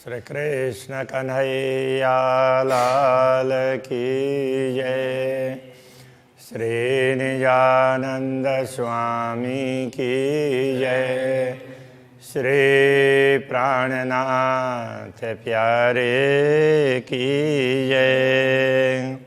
श्री कृष्ण कन्हैया लाल की जय। श्री निजानंद स्वामी की जय। श्री प्राणनाथ प्यारे की जय।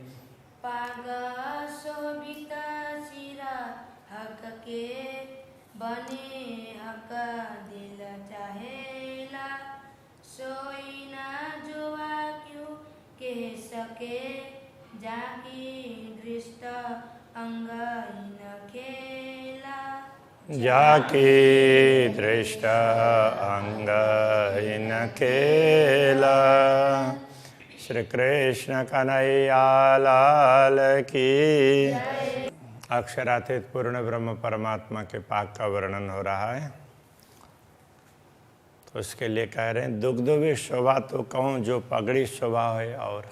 जाकी दृष्ट अंग इन खेला। श्री कृष्ण कन्हैया लाल की। अक्षरातीत पूर्ण ब्रह्म परमात्मा के पाक का वर्णन हो रहा है। तो उसके लिए कह रहे हैं दुग्धवी शोभा तो कहूँ जो पगड़ी शोभा है, और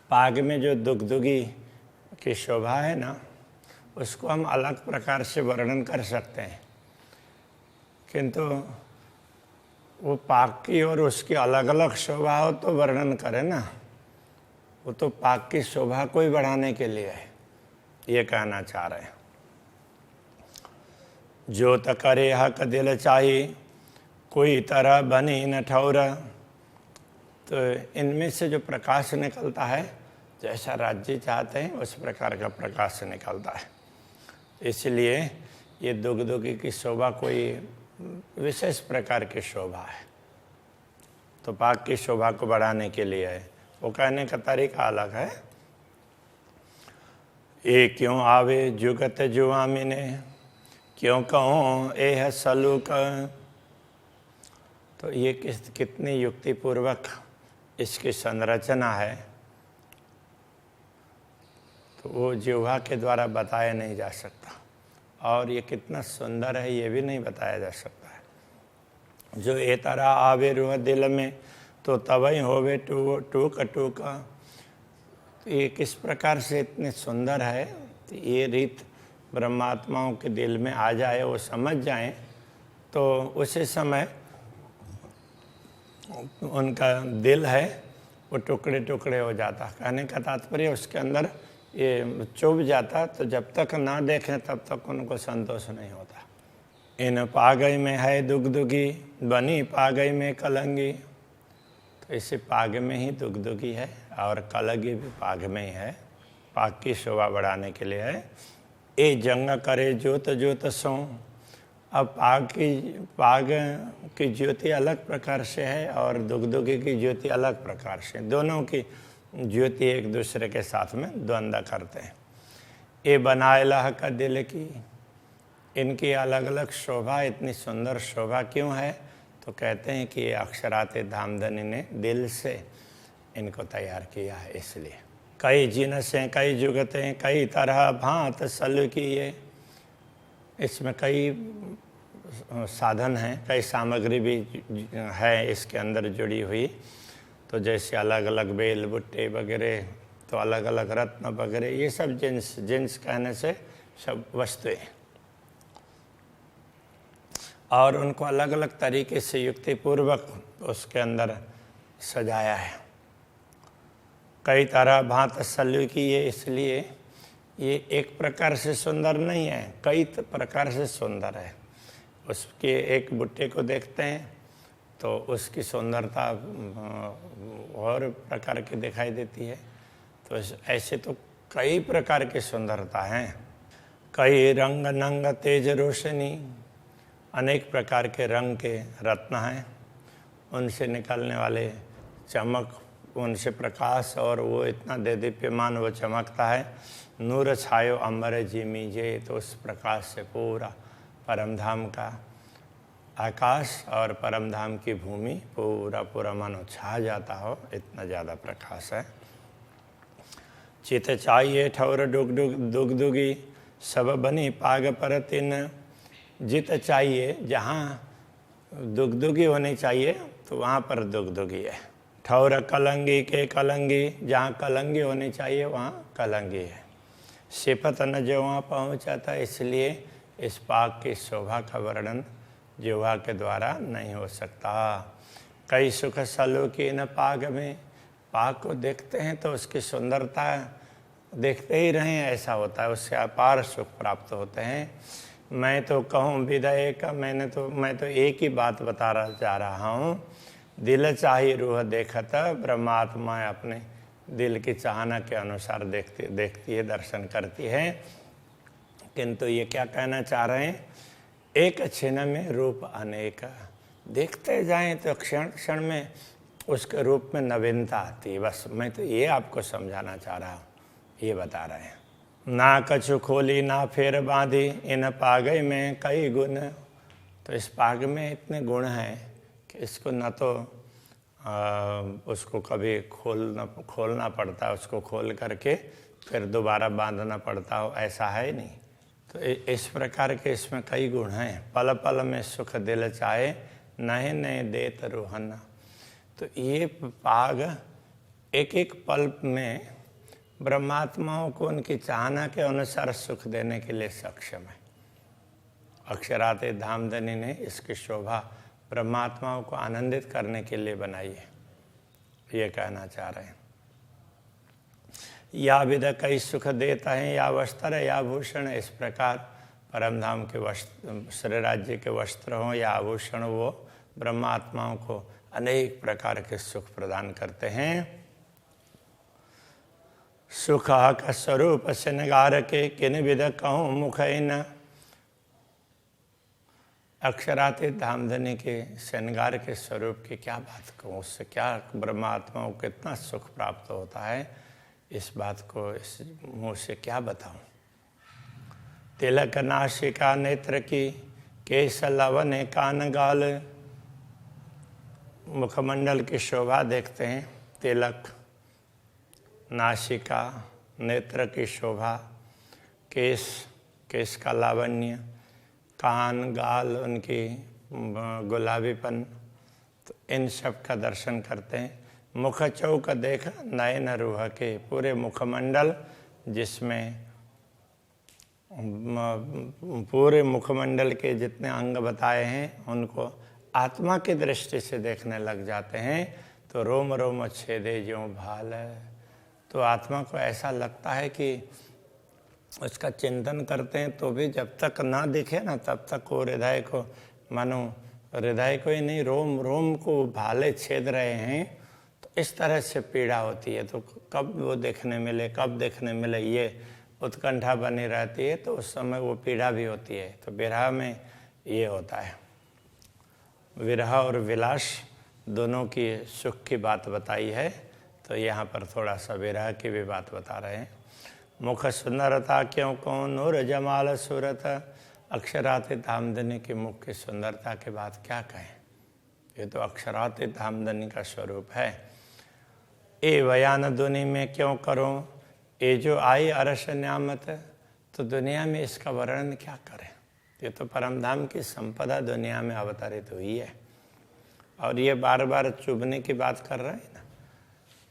पाग में जो दुग्धुगी की शोभा है ना, उसको हम अलग प्रकार से वर्णन कर सकते हैं, किंतु वो पाक की और उसकी अलग अलग शोभा हो तो वर्णन करें ना। वो तो पाक की शोभा को ही बढ़ाने के लिए है, ये कहना चाह रहे हैं। जो त करे हक दिल चाही, कोई तरह बनी न ठौर। तो इनमें से जो प्रकाश निकलता है, जैसा राज्य चाहते हैं उस प्रकार का प्रकाश निकलता है। इसलिए ये दुग्धुगी की शोभा कोई विशेष प्रकार की शोभा है, तो पाक की शोभा को बढ़ाने के लिए है। वो कहने का तरीका अलग है। ये क्यों आवे जुगत जुआमिने, क्यों कहूँ ए है सलूक। तो ये कितनी युक्तिपूर्वक इसकी संरचना है, तो वो जिह्वा के द्वारा बताया नहीं जा सकता। और ये कितना सुंदर है ये भी नहीं बताया जा सकता है। जो ए तरह आवे रूह दिल में, तो तवई होवे टूक टूक। ये किस प्रकार से इतने सुंदर है, तो ये रीत ब्रह्मात्माओं के दिल में आ जाए, वो समझ जाएं, तो उसी समय उनका दिल है वो टुकड़े टुकड़े हो जाता। कहने का तात्पर्य उसके अंदर ये चुभ जाता, तो जब तक ना देखें तब तक उनको संतोष नहीं होता। इन पागई में है दुग्धुगी, बनी पागई में कलंगी। तो इसे पाग में ही दुग्धुगी है और कलंगी भी पाग में ही है। पाग की शोभा बढ़ाने के लिए है। ए जंग करे ज्योत ज्योत सो। अब पाग की ज्योति अलग प्रकार से है और दुग्धुगी की ज्योति अलग प्रकार से। दोनों की ज्योति एक दूसरे के साथ में द्वंद्व करते हैं। ये बनाए लह का दिल की, इनकी अलग अलग शोभा, इतनी सुंदर शोभा क्यों है, तो कहते हैं कि ये अक्षरातीत धामधनी ने दिल से इनको तैयार किया है। इसलिए कई जिनसें कई जुगतें कई तरह भांत सल की। ये इसमें कई साधन हैं, कई सामग्री भी है इसके अंदर जुड़ी हुई। तो जैसे अलग अलग बेल बुट्टे वगैरह, तो अलग अलग रत्न वगैरह, ये सब जिन्स कहने से सब वस्तुएं, और उनको अलग अलग तरीके से युक्तिपूर्वक उसके अंदर सजाया है। कई तरह भांत सल्लू की ये, इसलिए ये एक प्रकार से सुंदर नहीं है, कई प्रकार से सुंदर है। उसके एक बुट्टे को देखते हैं तो उसकी सुंदरता और प्रकार की दिखाई देती है। तो ऐसे तो कई प्रकार की सुंदरता हैं। कई रंग नंग तेज रोशनी, अनेक प्रकार के रंग के रत्न हैं, उनसे निकलने वाले चमक, उनसे प्रकाश, और वो इतना देदीप्यमान वो चमकता है। नूर छायो अंबर जिमी जे, तो उस प्रकाश से पूरा परमधाम का आकाश और परमधाम की भूमि पूरा मानो छा जाता हो, इतना ज़्यादा प्रकाश है। चित चाहिए ठौर दुग्धुगी, सब बनी पाग पर तिन। जित चाहिए, जहाँ दुग्धुगी होनी चाहिए तो वहाँ पर दुग्धुगी है। ठौर कलंगी के कलंगी, जहाँ कलंगी होनी चाहिए वहाँ कलंगी है। सिपत न जो वहाँ पहुँचा था, इसलिए इस पाक की शोभा का वर्णन जिह्वा के द्वारा नहीं हो सकता। कई सुख सलूकी न पाग में, पाग को देखते हैं तो उसकी सुंदरता देखते ही रहें ऐसा होता है, उससे अपार सुख प्राप्त होते हैं। मैं तो कहूँ विदय का, मैं तो एक ही बात बता जा रहा हूँ, दिल चाही रूह देखत, ब्रह्मात्मा अपने दिल की चाहना के अनुसार देखती है, दर्शन करती है। किंतु ये क्या कहना चाह रहे हैं, एक क्षण में रूप अनेक, देखते जाएं तो क्षण क्षण में उसके रूप में नवीनता आती है। बस मैं तो ये आपको समझाना चाह रहा हूँ, ये बता रहे हैं। ना कछु खोली ना फेर बांधी, इन पागई में कई गुण। तो इस पाग में इतने गुण हैं कि इसको न तो उसको कभी खोलना पड़ता, उसको खोल करके फिर दोबारा बांधना पड़ता हो, ऐसा है नहीं। तो इस प्रकार के इसमें कई गुण हैं। पल पल में सुख दिल चाहे, नए नए देत रोहन। तो ये पाग एक एक पल में ब्रह्मात्माओं को उनकी चाहना के अनुसार सुख देने के लिए सक्षम है। अक्षराते धामधनी ने इसकी शोभा ब्रह्मात्माओं को आनंदित करने के लिए बनाई है, ये कहना चाह रहे हैं। या विध कई सुख देता है, या वस्त्र या आभूषण, इस प्रकार परमधाम के वस्त्र, श्री राज्य के वस्त्र हों या आभूषण, वो ब्रह्मात्माओं को अनेक प्रकार के सुख प्रदान करते हैं। सुख का स्वरूप श्रृंगार के, किन विध कहूँ मुख इन। अक्षरातीत धामधनी के श्रृंगार के स्वरूप की क्या बात कहूँ, उससे क्या ब्रह्मात्माओं को कितना सुख प्राप्त होता है, इस बात को इस मुँह से क्या बताऊँ। तिलक नासिका नेत्र की, केश लवन कान गाल। मुखमंडल की शोभा देखते हैं, तिलक, नासिका, नेत्र की शोभा, केश का लावण्य, कान गाल उनकी गुलाबीपन, तो इन सब का दर्शन करते हैं। मुख चौक देख नयन रूह के, पूरे मुखमंडल जिसमें पूरे मुखमंडल के जितने अंग बताए हैं उनको आत्मा की दृष्टि से देखने लग जाते हैं, तो रोम रोम छेदे ज्यों भाल। तो आत्मा को ऐसा लगता है कि उसका चिंतन करते हैं तो भी जब तक ना दिखे ना तब तक वो हृदय को, मानो हृदय को ही नहीं रोम रोम को भाले छेद रहे हैं। तो इस तरह से पीड़ा होती है। तो कब वो देखने मिले ये उत्कंठा बनी रहती है, तो उस समय वो पीड़ा भी होती है। तो विरह में ये होता है। विरह और विलास दोनों की सुख की बात बताई है, तो यहाँ पर थोड़ा सा विरह की भी बात बता रहे हैं। मुख सुंदरता क्यों कौन नूर जमाल सूरत। अक्षरातीत धामधनी की मुख की सुंदरता के बाद क्या कहें, ये तो अक्षरातीत धामधनी का स्वरूप है। ए बयान दुनि में क्यों करूं, ये जो आई अरस न्यामत। तो दुनिया में इसका वर्णन क्या करें, ये तो परमधाम की संपदा दुनिया में अवतरित हुई है। और ये बार बार चुभने की बात कर रहे हैं ना,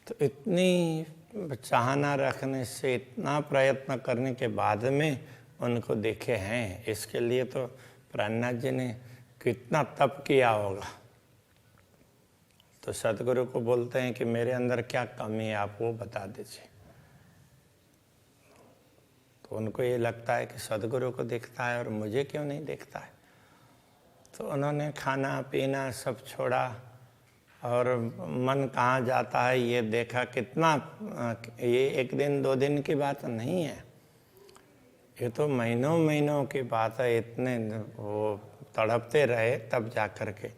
तो इतनी चाहना रखने से, इतना प्रयत्न करने के बाद में उनको देखे हैं, इसके लिए तो प्रहलाद जी ने कितना तप किया होगा। तो सतगुरु को बोलते हैं कि मेरे अंदर क्या कमी है, आप वो बता दीजिए। तो उनको ये लगता है कि सतगुरु को दिखता है और मुझे क्यों नहीं दिखता है। तो उन्होंने खाना पीना सब छोड़ा और मन कहाँ जाता है ये देखा। कितना, ये एक दिन दो दिन की बात नहीं है, ये तो महीनों महीनों की बात है। इतने वो तड़पते रहे तब जा कर के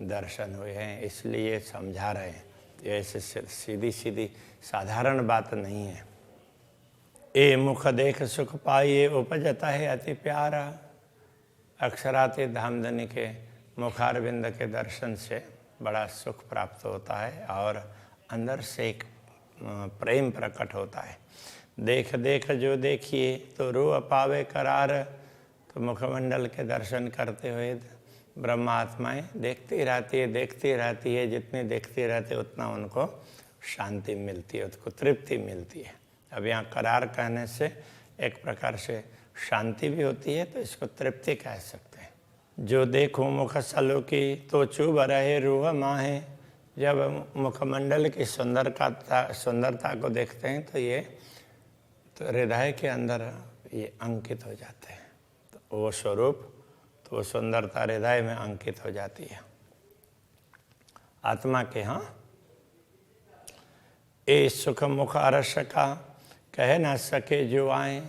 दर्शन हुए हैं, इसलिए समझा रहे हैं। ऐसे सीधी सीधी साधारण बात नहीं है। ए मुख देख सुख पाइए, उपजता है अति प्यारा। अक्षरातीत धामधनी के मुखारविंद के दर्शन से बड़ा सुख प्राप्त होता है और अंदर से एक प्रेम प्रकट होता है। देख देख जो देखिए तो रूह पावे करार। तो मुखमंडल के दर्शन करते हुए ब्रह्मात्माएं देखती रहती है। जितनी देखती रहती है उतना उनको शांति मिलती है, उसको तृप्ति मिलती है। अब यहाँ करार कहने से एक प्रकार से शांति भी होती है, तो इसको तृप्ति कह सकते हैं। जो देखूं मुख सलूकी तो चुभ रहे रूह माहे। जब मुखमंडल की सुंदरता को देखते हैं तो ये तो हृदय के अंदर ये अंकित हो जाते हैं। तो वो स्वरूप, तो वो सुंदरता हृदय में अंकित हो जाती है आत्मा के। हाँ, ए सुख मुख अरस का कह ना सके जो आए,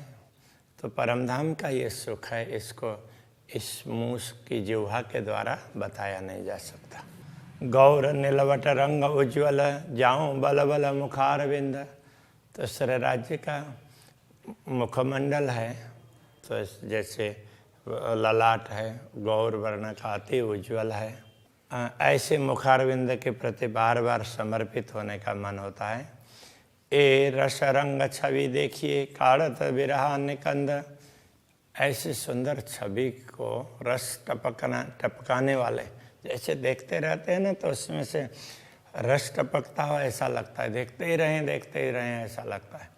तो परमधाम का ये सुख है, इसको इस मूस की जिह्वा के द्वारा बताया नहीं जा सकता। गौर नीलवट रंग उज्ज्वल जाऊं बल बल मुखारविंद, तो श्री राज्य का मुखमंडल है, तो जैसे ललाट है गौर वर्ण का अति उज्ज्वल है, ऐसे मुखारविंद के प्रति बार बार समर्पित होने का मन होता है। ए रस रंग छवि देखिए काढ़त विरहा निकंद, ऐसी सुंदर छवि को रस टपकाने वाले जैसे देखते रहते हैं ना, तो उसमें से रस टपकता हो ऐसा लगता है, देखते ही रहें ऐसा लगता है।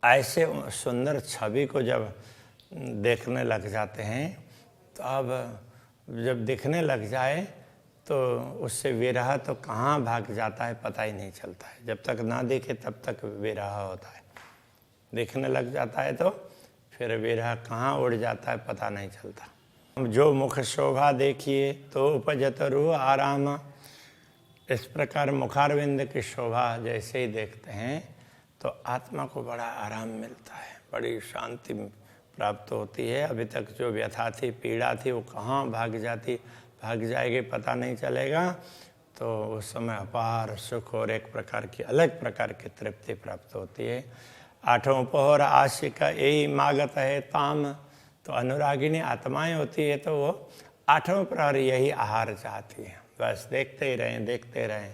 ऐसे सुंदर छवि को जब देखने लग जाते हैं, तो अब जब दिखने लग जाए तो उससे विरह तो कहाँ भाग जाता है पता ही नहीं चलता है। जब तक ना देखे तब तक विरह होता है, दिखने लग जाता है तो फिर विरह कहाँ उड़ जाता है पता नहीं चलता। जो मुख शोभा देखिए तो उपजत रूह आराम, इस प्रकार मुखारविंद की शोभा जैसे ही देखते हैं तो आत्मा को बड़ा आराम मिलता है, बड़ी शांति प्राप्त होती है। अभी तक जो व्यथा थी, पीड़ा थी, वो कहाँ भाग जाएगी पता नहीं चलेगा। तो उस समय अपार सुख और एक प्रकार की अलग प्रकार की तृप्ति प्राप्त होती है। आठों पहर आशिका यही मागत है ताम, तो अनुरागिनी आत्माएं होती है तो वो आठों प्रहर यही आहार चाहती है, बस देखते ही रहें,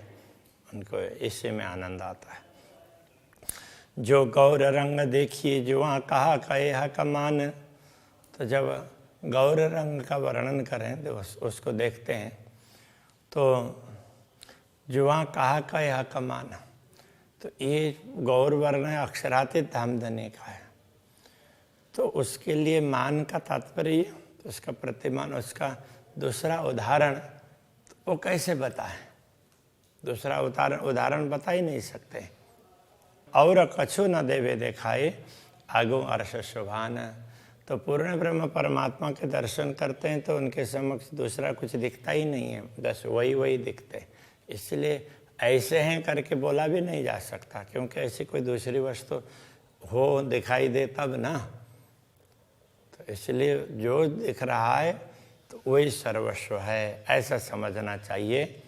उनको इसी में आनंद आता है। जो गौर रंग देखिए जुआ कहा कहे कमान, तो जब गौर रंग का वर्णन करें तो उसको देखते हैं तो जुआ कहा कहे कमान, तो ये गौर वर्ण अक्षरातीत धामधनी का है। तो उसके लिए मान का तात्पर्य, तो उसका प्रतिमान, उसका दूसरा उदाहरण तो वो कैसे बताएं? दूसरा उदाहरण बता ही नहीं सकते। और कछु न देवे देखाए आगो अर्श शोभान, तो पूर्ण ब्रह्म परमात्मा के दर्शन करते हैं तो उनके समक्ष दूसरा कुछ दिखता ही नहीं है, बस वही दिखते। इसलिए ऐसे हैं करके बोला भी नहीं जा सकता, क्योंकि ऐसी कोई दूसरी वस्तु हो दिखाई दे तब ना। तो इसलिए जो दिख रहा है तो वही सर्वस्व है, ऐसा समझना चाहिए।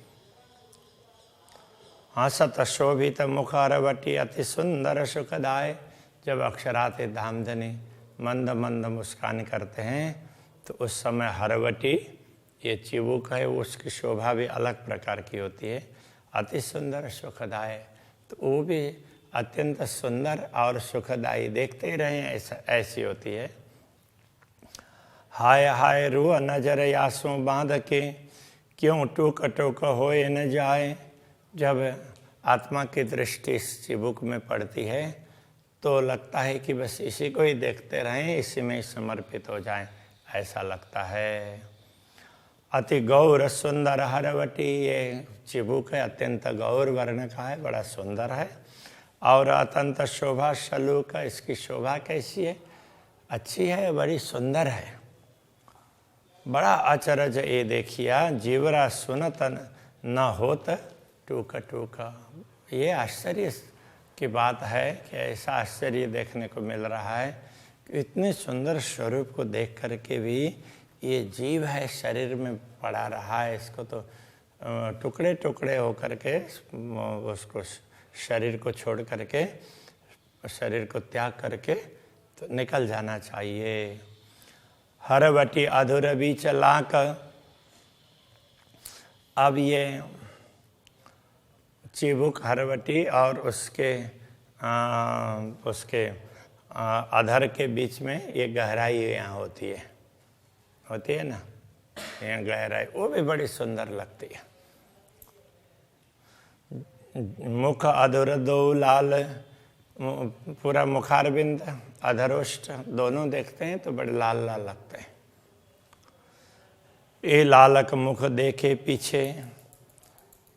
हंसत शोभित मुखारवटी अति सुंदर सुखदाय, जब अक्षरातीत धामधनी मंद मंद मुस्कान करते हैं तो उस समय हरवटी ये चिबुक है, उसकी शोभा भी अलग प्रकार की होती है। अति सुंदर सुखदाय, तो वो भी अत्यंत सुंदर और सुखदायी, देखते ही रहें ऐसी होती है। हाय हाय रूह नजर यासों बांध के क्यों टूक टूक होए न जाए, जब आत्मा की दृष्टि इस चिबुक में पड़ती है तो लगता है कि बस इसी को ही देखते रहें, इसी में समर्पित हो जाएं, ऐसा लगता है। अति गौर सुंदर हरवटी, ये चिबुक है अत्यंत गौर वर्ण का है, बड़ा सुंदर है। और अत्यंत शोभा शलूक, इसकी शोभा कैसी है? अच्छी है, बड़ी सुंदर है। बड़ा अचरज ये देखिया जीवरा सुनत न होत टूक टूक, ये आश्चर्य की बात है कि ऐसा आश्चर्य देखने को मिल रहा है कि इतने सुंदर स्वरूप को देख करके भी ये जीव है शरीर में पड़ा रहा है, इसको तो टुकड़े टुकड़े हो करके उसको शरीर को छोड़ करके, शरीर को त्याग करके तो निकल जाना चाहिए। हरवटी अधूर बीच लाक, अब ये चिबुक हरवटी और उसके अधर के बीच में ये गहराई यहाँ होती है ना, यहाँ गहराई, वो भी बड़ी सुंदर लगती है। मुख अधर दो लाल, पूरा मुखारबिंद अधरोष्ट दोनों देखते हैं तो बड़े लाल लाल लगते हैं। ये लालक मुख देखे पीछे,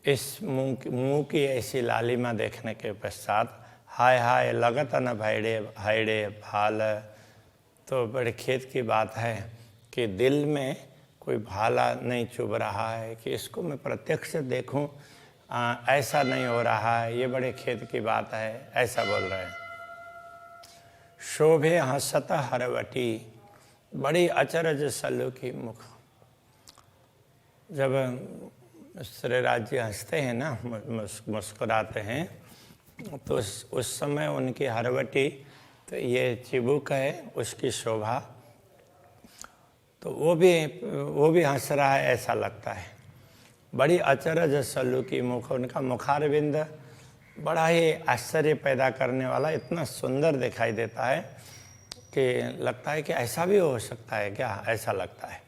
इस मुंह की ऐसी लालिमा देखने के पश्चात हाय हाय लगत न भैड़े हायड़े भाल। तो बड़े खेद की बात है कि दिल में कोई भाला नहीं चुभ रहा है कि इसको मैं प्रत्यक्ष देखूं, ऐसा नहीं हो रहा है, ये बड़े खेद की बात है, ऐसा बोल रहे हैं। शोभे हंसत हरवटी, बड़ी अचरज सल्लू की मुख। जब श्रीराज जी हंसते हैं ना, मुस्कुराते हैं, तो उस समय उनकी हरवटी, तो ये चिबुक है उसकी शोभा, तो वो भी हंस रहा है ऐसा लगता है। बड़ी अचरज सल्लू की मुख, उनका मुखारविंद बड़ा ही आश्चर्य पैदा करने वाला, इतना सुंदर दिखाई देता है कि लगता है कि ऐसा भी हो सकता है क्या, ऐसा लगता है।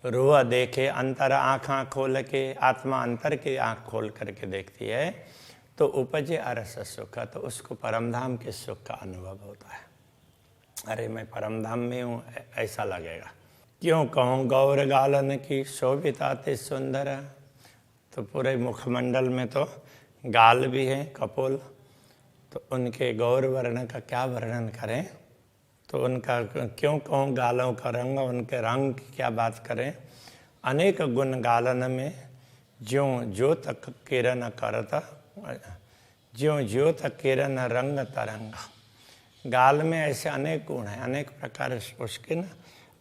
रुआ देखे अंतर आँख खोल के, आत्मा अंतर की आँख खोल करके देखती है तो उपजे अरस सुख, तो उसको परमधाम के सुख का अनुभव होता है। अरे मैं परमधाम में हूँ, ऐसा लगेगा। क्यों कहूँ गौर गालन की शोभिता ते सुंदर, तो पूरे मुखमंडल में तो गाल भी हैं कपोल, तो उनके गौर वर्ण का क्या वर्णन करें। तो उनका क्यों कहूँ गालों का रंग, उनके रंग की क्या बात करें। अनेक गुण गालन में, ज्यों ज्योत किरण करता, ज्यों ज्योत किरण रंग तरंगा। गाल में ऐसे अनेक गुण हैं, अनेक प्रकार उसके ना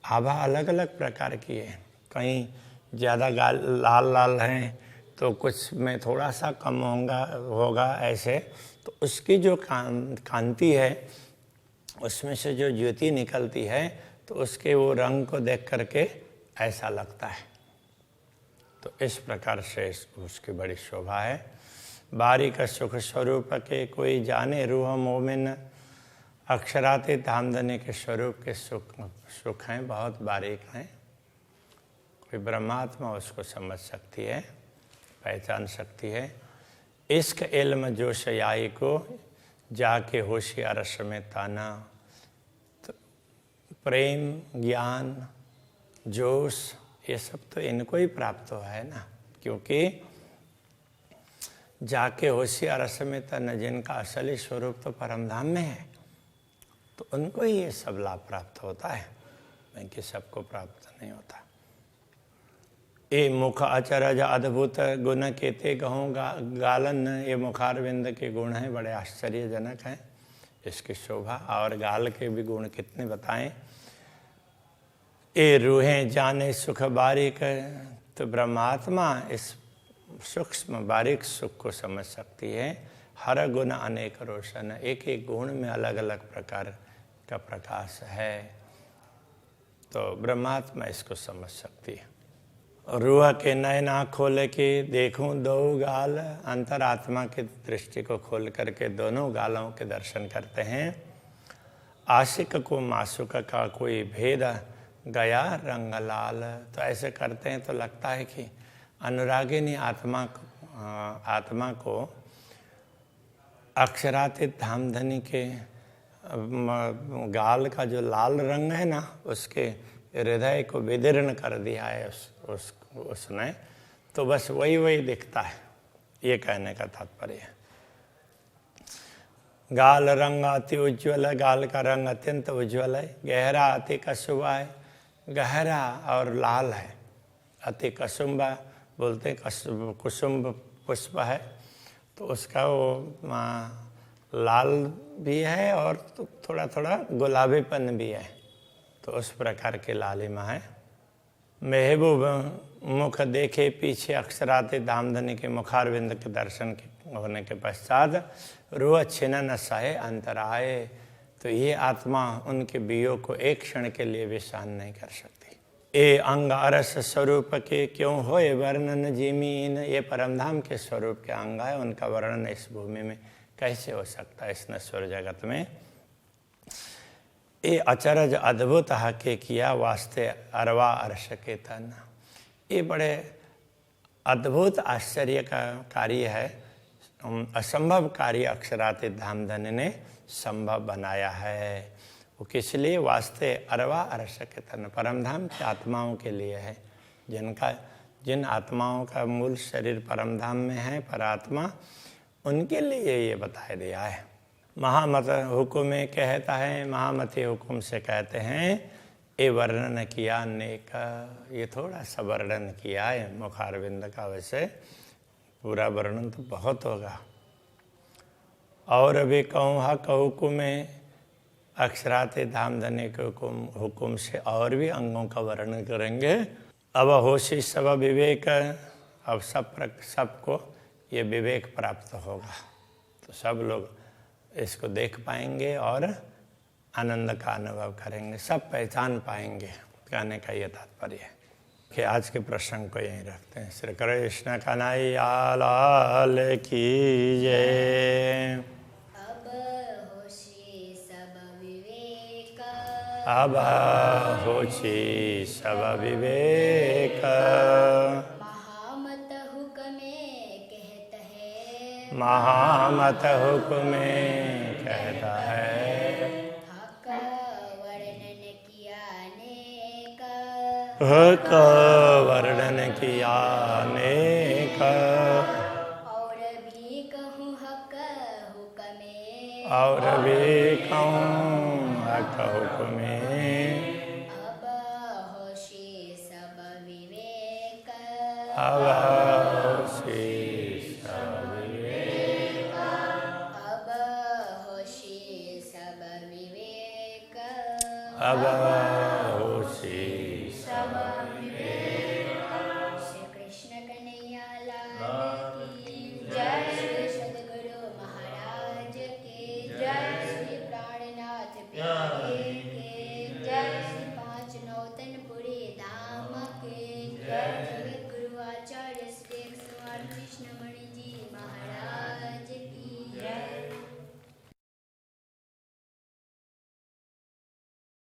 आभा अलग अलग प्रकार की है। कहीं ज़्यादा गाल लाल लाल हैं तो कुछ में थोड़ा सा कम होगा ऐसे। तो उसकी जो कांति है, उसमें से जो ज्योति निकलती है, तो उसके वो रंग को देख करके ऐसा लगता है। तो इस प्रकार से उसकी बड़ी शोभा है। बारीक सुख स्वरूप के कोई जाने रूह मोमिन, अक्षराते धामधनी के स्वरूप के सुख हैं, बहुत बारीक हैं। कोई ब्रह्मात्मा उसको समझ सकती है, पहचान सकती है। इश्क इल्म जोश याई को, जाके होशियार रस में ताना। तो प्रेम ज्ञान जोश ये सब तो इनको ही प्राप्त हुआ है ना, क्योंकि जाके होशियार रस में ताना, जिनका असली स्वरूप तो परमधाम में है, तो उनको ही ये सब लाभ प्राप्त होता है, बाकी सबको प्राप्त नहीं होता। ए मुख अचरज अद्भुत गुण केते कहूँ गालन, ये मुखारविंद के गुण हैं, बड़े आश्चर्यजनक हैं इसकी शोभा। और गाल के भी गुण कितने बताएं। ए रूहें जाने सुख बारीक, तो ब्रह्मात्मा इस सूक्ष्म बारीक सुख को समझ सकती है। हर गुण अनेक रोशन, एक एक गुण में अलग अलग प्रकार का प्रकाश है, तो ब्रह्मात्मा इसको समझ सकती है। रूह के नयना खोल के देखूं दो गाल, अंतरात्मा की दृष्टि को खोल करके दोनों गालों के दर्शन करते हैं। आशिक को मासूक का कोई भेद गया रंग लाल, तो ऐसे करते हैं तो लगता है कि अनुरागिनी आत्मा को अक्षरातीत धामधनी के गाल का जो लाल रंग है ना, उसके हृदय को विदीर्ण कर दिया है उसने, तो बस वही दिखता है, ये कहने का तात्पर्य है। गाल रंग अति उज्ज्वल है, गाल का रंग अत्यंत उज्ज्वल है। गहरा अति कसुबा है, गहरा और लाल है। अति कसुम्बा बोलते हैं, कुसुम्ब पुष्प है, तो उसका वो लाल भी है और थोड़ा थोड़ा गुलाबीपन भी है, तो उस प्रकार के लालिमा है। महबूब मुख देखे पीछे अक्षराते धामधनी के मुखारविंद के दर्शन होने के पश्चात रूह छिन्न सहे अंतराए, तो ये आत्मा उनके बियों को एक क्षण के लिए भी सहन नहीं कर सकती। ए अंग अरस स्वरूप के क्यों होए वर्णन जिमीन, ये परमधाम के स्वरूप के अंग है, उनका वर्णन इस भूमि में कैसे हो सकता है, इस नश्वर जगत में। ये अचरज अद्भुत हके किया वास्ते अरवा अर्श के तन, ये बड़े अद्भुत आश्चर्य का कार्य है, असंभव कार्य अक्षरातीत धामधनी ने संभव बनाया है। वो किस लिए? वास्ते अरवा अर्श के तन, परमधाम की आत्माओं के लिए है, जिनका जिन आत्माओं का मूल शरीर परमधाम में है, परात्मा, उनके लिए ये बता दिया है। महामत हुकुम में कहता है, महामती हुकुम से कहते हैं, ये वर्णन किया नेक, ये थोड़ा सा वर्णन किया है मुखारविंद का, वैसे पूरा वर्णन तो बहुत होगा। और अभी कहूँ हक हुकुम में अक्षराते धाम धने के हुकुम से और भी अंगों का वर्णन करेंगे। अब होशी सब विवेक, अब सबको ये विवेक प्राप्त होगा, तो सब लोग इसको देख पाएंगे और आनंद का अनुभव करेंगे, सब पहचान पाएंगे। कहने का ये तात्पर्य है कि आज के प्रसंग को यहीं रखते हैं। श्री कृष्ण कन्हैया लाल की जय। अब होशी सब विवेक, अब होशी सब विवेक, महामत हुक्मे कहत है, महामत हुक्मे कहता है, हक वर्णन किया नेक, हक वर्णन किया नेक, और भी कहूँ हक हुक्मे, और भी कहूँ हक हुक्मे, अब होशी सब विवेक, अब होशी सब विवेक, अब होशी सब विवेक, अब